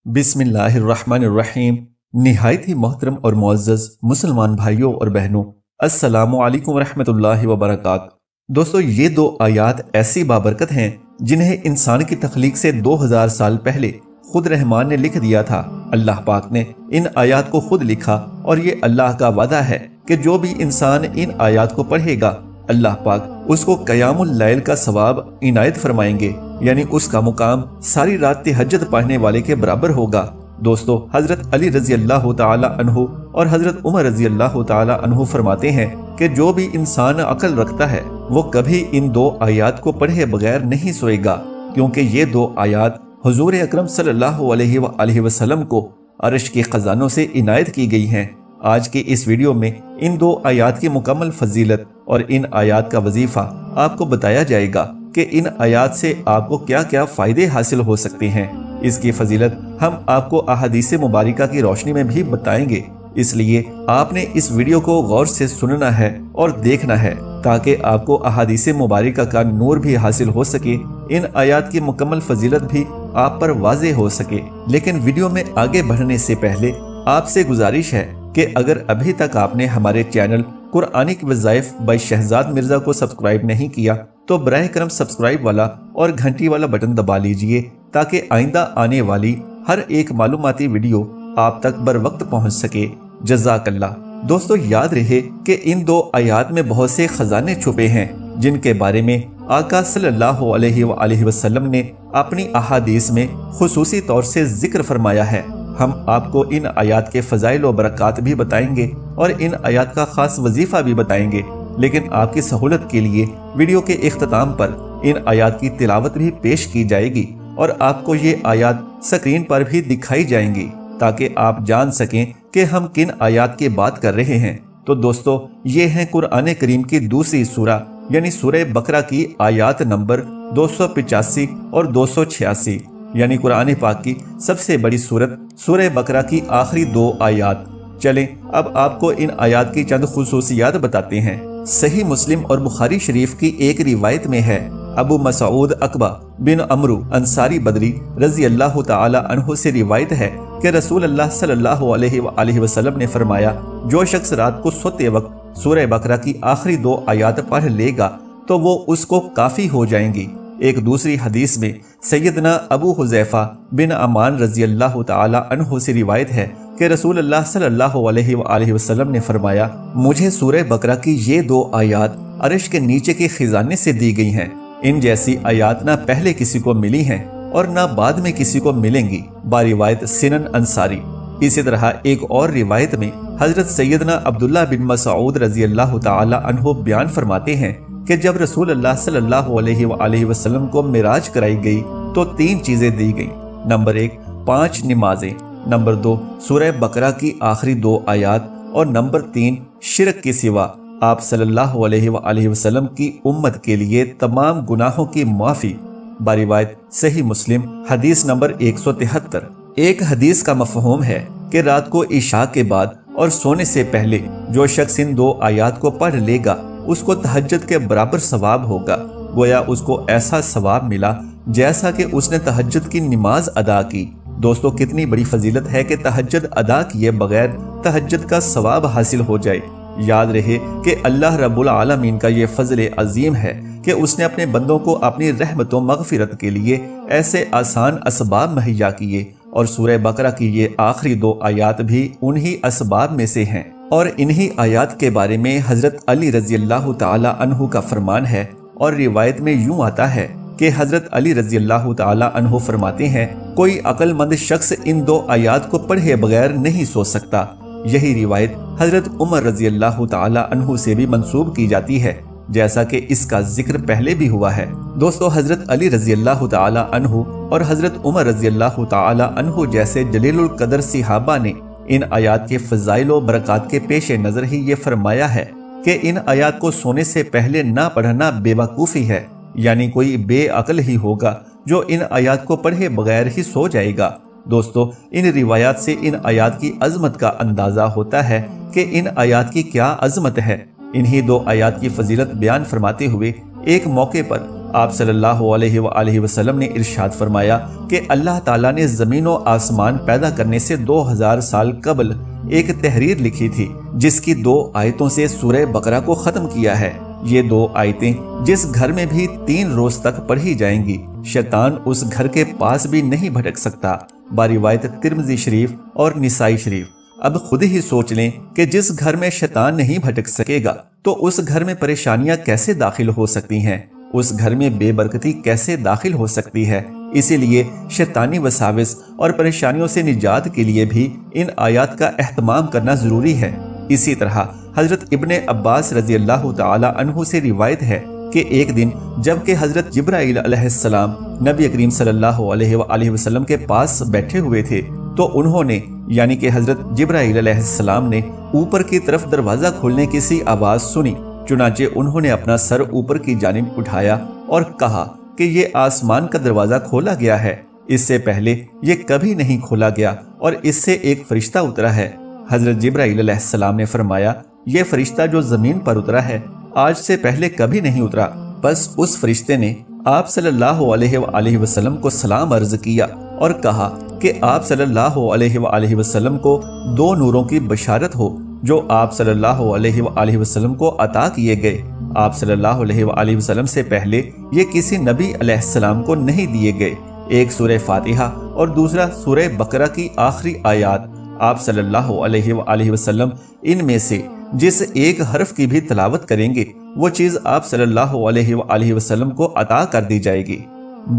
बिस्मिल्लाहिर्रहमानिर्रहीम। निहायत ही मोहतरम और मुअज़्ज़ज़ मुसलमान भाइयों और बहनों, अस्सलामु अलैकुम रहमतुल्लाहि व बरकातुहू। दोस्तों, ये दो आयात ऐसी बाबरकत हैं जिन्हें इंसान की तख्लीक से 2000 साल पहले खुद रहमान ने लिख दिया था। अल्लाह पाक ने इन आयात को खुद लिखा और ये अल्लाह का वादा है कि जो भी इंसान इन आयात को पढ़ेगा अल्लाह पाक उसको क़यामुल लैल का सवाब इनायत फरमाएंगे, यानी उसका मुकाम सारी रात तहज्जुद पढ़ने वाले के बराबर होगा। दोस्तों, हजरत अली रजी अल्लाह ताला अन्हु और हजरत उमर रजी अल्लाह ताला अन्हु फरमाते हैं कि जो भी इंसान अक्ल रखता है वो कभी इन दो आयात को पढ़े बगैर नहीं सोएगा, क्योंकि ये दो आयात हुजूर अकरम सल्लल्लाहु अलैहि वसल्लम को अर्श के खजानों से इनायत की गई हैं। आज के इस वीडियो में इन दो आयात की मुकम्मल फजीलत और इन आयात का वजीफा आपको बताया जाएगा कि इन आयात से आपको क्या क्या फ़ायदे हासिल हो सकते हैं। इसकी फजीलत हम आपको अहादीस मुबारका की रोशनी में भी बताएंगे, इसलिए आपने इस वीडियो को गौर से सुनना है और देखना है ताकि आपको अहादीस मुबारका का नूर भी हासिल हो सके, इन आयात की मुकम्मल फजीलत भी आप पर वाज़े हो सके। लेकिन वीडियो में आगे बढ़ने से पहले आपसे गुजारिश है कि अगर अभी तक आपने हमारे channel Quranic Wazaif by Shahzad Mirza को सब्सक्राइब नहीं किया तो बराह करम सब्सक्राइब वाला और घंटी वाला बटन दबा लीजिए ताकि आइंदा आने वाली हर एक मालूमाती वीडियो आप तक बर वक्त पहुँच सके। जज़ाकल्लाह। दोस्तों, याद रहे कि इन दो आयात में बहुत से खजाने छुपे हैं जिनके बारे में आका सल्लल्लाहु अलैहि वसल्लम ने अपनी अहादीस में खुसूसी तौर से जिक्र फरमाया है। हम आपको इन आयात के फ़ज़ाइल व बरक़ात भी बताएंगे और इन आयात का ख़ास वजीफ़ा भी बताएंगे, लेकिन आपकी सहूलत के लिए वीडियो के इख्तिताम पर इन आयात की तिलावत भी पेश की जाएगी और आपको ये आयात स्क्रीन पर भी दिखाई जाएंगी ताकि आप जान सकें कि हम किन आयात की बात कर रहे हैं। तो दोस्तों, ये हैं कुरान करीम की दूसरी सूरा यानी सूरह बकरा की आयात नंबर 285 और 286, यानी कुरान पाक की सबसे बड़ी सूरत सूरह बकरा की आखिरी दो आयात। चलें अब आपको इन आयात की चंद खुसूसियात बताते हैं। सही मुस्लिम और बुखारी शरीफ की एक रिवायत में है, अबू मसऊद अकबा बिन अमरू अंसारी बदरी रजी अल्लाह ताला अन्हु से रिवायत है कि रसूल अल्लाह सल्लल्लाहु अलैहि वसल्लम ने फरमाया, जो शख्स रात को सोते वक्त सूरह बकरा की आखिरी दो आयात पढ़ लेगा तो वो उसको काफ़ी हो जाएंगी। एक दूसरी हदीस में सैयदना अबू हुज़ैफा बिन अमान रजी अल्लाह ताला अन्हु से रिवायत है कि रसूल अल्लाह सल्लल्लाहु अलैहि वसल्लम ने फरमाया, मुझे सूरह बकरा की ये दो आयात अर्श के नीचे के खजाने से दी गई हैं। इन जैसी आयात ना पहले किसी को मिली हैं और ना बाद में किसी को मिलेंगी। बारिवायत सिनन अंसारी। इसी तरह एक और रिवायत में हजरत सैयदना अब्दुल्ला बिन मसऊद रजी अल्लाह ताला अन्हु बयान फरमाते हैं कि जब रसूल अल्लाह सल्लल्लाहु अलैहि वसल्लम को मिराज कराई गई तो तीन चीजें दी गईं। नंबर 1 5 नमाजें, नंबर 2 सूरह बकरा की आखिरी दो आयात और नंबर 3 शिरक के सिवा आप सल्लल्लाहु अलैहि वसल्लम की उम्मत के लिए तमाम गुनाहों की माफ़ी। बारिवायत सही मुस्लिम हदीस नंबर 173। एक हदीस का मफहूम है कि रात को इशा के बाद और सोने से पहले जो शख्स इन दो आयात को पढ़ लेगा उसको तहज्जुद के बराबर सवाब होगा। गोया उसको ऐसा सवाब मिला जैसा कि उसने तहज्जुद की नमाज अदा की। दोस्तों, कितनी बड़ी फजीलत है कि तहज्जुद अदा किए बगैर तहज्जुद का सवाब हासिल हो जाए। याद रहे कि अल्लाह रब्बुल आलमीन का ये फजल अजीम है कि उसने अपने बंदों को अपनी रहमत व मगफिरत के लिए ऐसे आसान असबाब मुहैया किए और सूरह बकरा की ये आखिरी दो आयात भी उन्हीं असबाब में से हैं। और इन्हीं आयात के बारे में हजरत अली रजी अल्लाह ताला अन्हु का फरमान है और रिवायत में यूं आता है कि हजरत अली रजी अल्लाह ताला अन्हु फरमाते हैं, कोई अक्लमंद शख्स इन दो आयात को पढ़े बगैर नहीं सो सकता। यही रिवायत हजरत उमर रजी अल्लाह ताला अन्हु से भी मंसूब की जाती है, जैसा कि इसका जिक्र पहले भी हुआ है। दोस्तों, हजरत अली रजी अल्लाह ताला अन्हु और हजरत उमर रजी अल्लाह ताला अन्हु जैसे जलीलुल कदर सहाबा ने इन आयात के फजाइल व बरक़ात के पेश नज़र ही ये फरमाया है कि इन आयात को सोने से पहले ना पढ़ना बेवकूफ़ी है, यानी कोई बेअक्ल ही होगा जो इन आयात को पढ़े बगैर ही सो जाएगा। दोस्तों, इन रिवायात से इन आयात की अजमत का अंदाज़ा होता है कि इन आयात की क्या अजमत है। इन्हीं दो आयात की फजीलत बयान फरमाते हुए एक मौके पर آپ صلی اللہ علیہ وآلہ وسلم نے ارشاد فرمایا کہ اللہ تعالیٰ نے زمین و آسمان پیدا کرنے سے 2000 سال قبل ایک تحریر لکھی تھی جس کی 2 آیتوں سے سورہ بقرہ کو ختم کیا ہے۔ یہ 2 آیتیں جس گھر میں بھی 3 روز تک پڑھی جائیں گی، شیطان اس گھر کے پاس بھی نہیں بھٹک سکتا۔ باروایت ترمذی شریف اور نسائی شریف۔ اب خود ہی سوچ لیں کہ جس گھر میں شیطان نہیں بھٹک سکے گا تو اس گھر میں پریشانیاں کیسے داخل ہو سکتی ہیں، اس گھر میں بے برکتی کیسے داخل ہو سکتی ہے۔ اسی لیے شیطانی وساوس اور پریشانیوں سے نجات کے لیے بھی ان آیات کا اہتمام کرنا ضروری ہے۔ اسی طرح حضرت ابن عباس رضی اللہ تعالی عنہ سے روایت ہے کہ ایک دن جبکہ حضرت جبرائیل علیہ السلام نبی کریم صلی اللہ علیہ وآلہ وسلم کے پاس بیٹھے ہوئے تھے تو انہوں نے یعنی کہ حضرت جبرائیل علیہ السلام نے اوپر کی طرف دروازہ کھولنے کی سی آواز سنی۔ چنانچہ انہوں نے اپنا سر اوپر کی جانب اٹھایا اور کہا کہ یہ آسمان کا دروازہ کھولا گیا ہے، اس سے پہلے یہ کبھی نہیں کھولا گیا اور اس سے ایک فرشتہ اترا ہے۔ حضرت جبرائیل علیہ السلام نے فرمایا، یہ فرشتہ جو زمین پر اترا ہے آج سے پہلے کبھی نہیں اترا۔ بس اس فرشتے نے آپ صلی اللہ علیہ وآلہ وسلم کو سلام عرض کیا اور کہا کہ آپ صلی اللہ علیہ وآلہ وسلم کو 2 نوروں کی بشارت ہو جو آپ صلی اللہ علیہ وآلہ وسلم کو عطا کیے گئے۔ آپ صلی اللہ علیہ وآلہ وسلم سے پہلے یہ کسی نبی علیہ السلام کو نہیں دیے گئے۔ ایک سورہ فاتحہ اور دوسرا سورہ بقرہ کی آخری آیات۔ آپ صلی اللہ علیہ وآلہ وسلم ان میں سے جس ایک حرف کی بھی تلاوت کریں گے وہ چیز آپ صلی اللہ علیہ وآلہ وسلم کو عطا کر دی جائے گی۔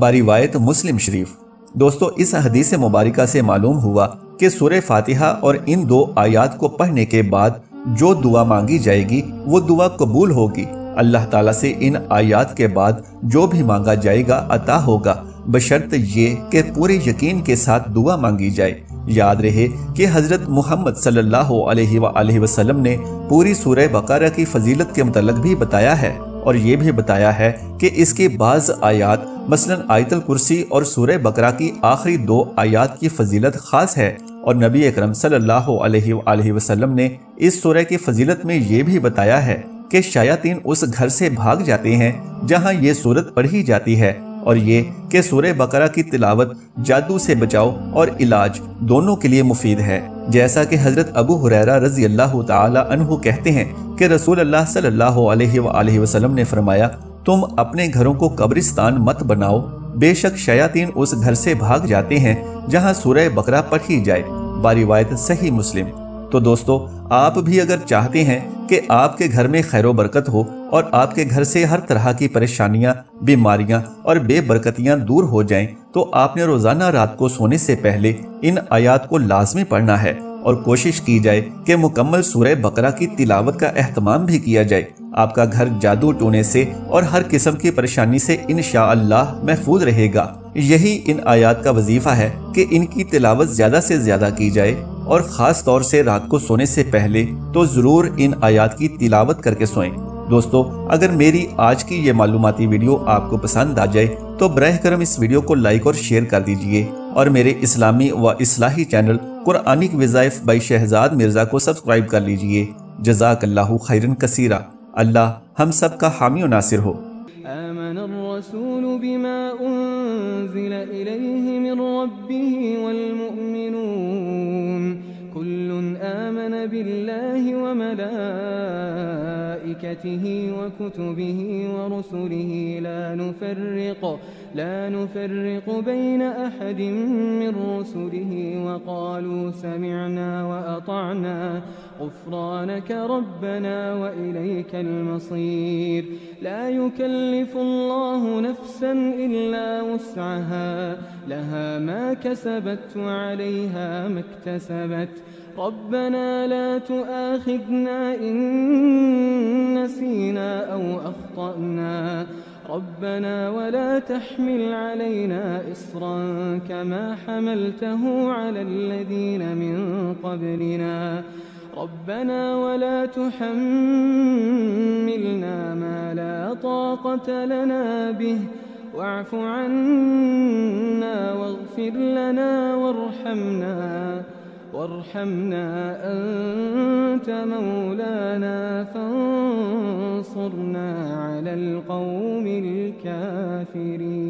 باروایت مسلم شریف۔ دوستو اس حدیث مبارکہ سے معلوم ہوا کہ سورہ فاتحہ اور ان 2 آیات کو پڑھنے کے بعد جو دعا مانگی جائے گی وہ دعا قبول ہوگی۔ اللہ تعالیٰ سے ان آیات کے بعد جو بھی مانگا جائے گا عطا ہوگا، بشرط یہ کہ پورے یقین کے ساتھ دعا مانگی جائے۔ یاد رہے کہ حضرت محمد صلی اللہ علیہ وآلہ وسلم نے پوری سورہ بقرہ کی فضیلت کے متعلق بھی بتایا ہے اور یہ بھی بتایا ہے کہ اس کے بعض آیات مثلا آیت الکرسی اور سورہ بقرہ کی آخری 2 آیات کی فضیلت خاص ہے، اور نبی اکرم صلی اللہ علیہ وآلہ وسلم نے اس سورہ کی فضیلت میں یہ بھی بتایا ہے کہ شیاطین اس گھر سے بھاگ جاتے ہیں جہاں یہ سورت پڑھی جاتی ہے، اور یہ کہ سورہ بقرہ کی تلاوت جادو سے بچاؤ اور علاج دونوں کے لیے مفید ہے۔ جیسا کہ حضرت ابو ہریرہ رضی اللہ تعالی عنہ کہتے ہیں کہ رسول اللہ صلی اللہ علیہ وآلہ وسلم نے فرمایا، تم اپنے گھروں کو قبرستان مت بناؤ، بے شک شیاطین اس گھر سے بھاگ جاتے ہیں جہاں سورہ بقرہ پڑھی جائے۔ باروایت صحیح مسلم۔ تو دوستو آپ بھی اگر چاہتے ہیں کہ آپ کے گھر میں خیر و برکت ہو اور آپ کے گھر سے ہر طرح کی پریشانیاں، بیماریاں اور بے برکتیاں دور ہو جائیں تو آپ نے روزانہ رات کو سونے سے پہلے ان آیات کو لازمی پڑھنا ہے اور کوشش کی جائے کہ مکمل سورہ بقرہ کی تلاوت کا اہتمام بھی کیا جائے۔ آپ کا گھر جادو ٹونے سے اور ہر قسم کی پریشانی سے انشاءاللہ محفوظ رہے گا۔ یہی ان آیات کا وظیفہ ہے کہ ان کی تلاوت زیادہ سے زیادہ کی جائے، اور خاص طور سے رات کو سونے سے پہلے تو ضرور ان آیات کی تلاوت کر کے سوئیں۔ دوستو اگر میری آج کی یہ معلوماتی ویڈیو آپ کو پسند آ جائے تو براہ کرم اس ویڈیو کو لائک اور شیئر کر دیجئے، اور میرے اسلامی و اصلاحی چینل قرآنک وظائف بائی شہزاد مرزا کو سبسکرائب کر لیجئے۔ جزاک اللہ خیرن کثیرا۔ اللہ ہم سب کا حامی و ناصر ہو۔ آمن الرسول بما انزل الیہ من ربہ والمؤمنون كل آمن بالله وملائكته وكتبه ورسله لا نفرق بين أحد من رسله وقالوا سمعنا وأطعنا غفرانك ربنا وإليك المصير لا يكلف الله نفسا إلا وسعها لها ما كسبت وعليها ما اكتسبت ربنا لا تؤاخذنا إن نسينا أو أخطأنا ربنا ولا تحمل علينا إصرا كما حملته على الذين من قبلنا ربنا ولا تحملنا ما لا طاقة لنا به واعف عنا واغفر لنا وارحمنا أنت مولانا فانصرنا وانصرنا على القوم الكافرين.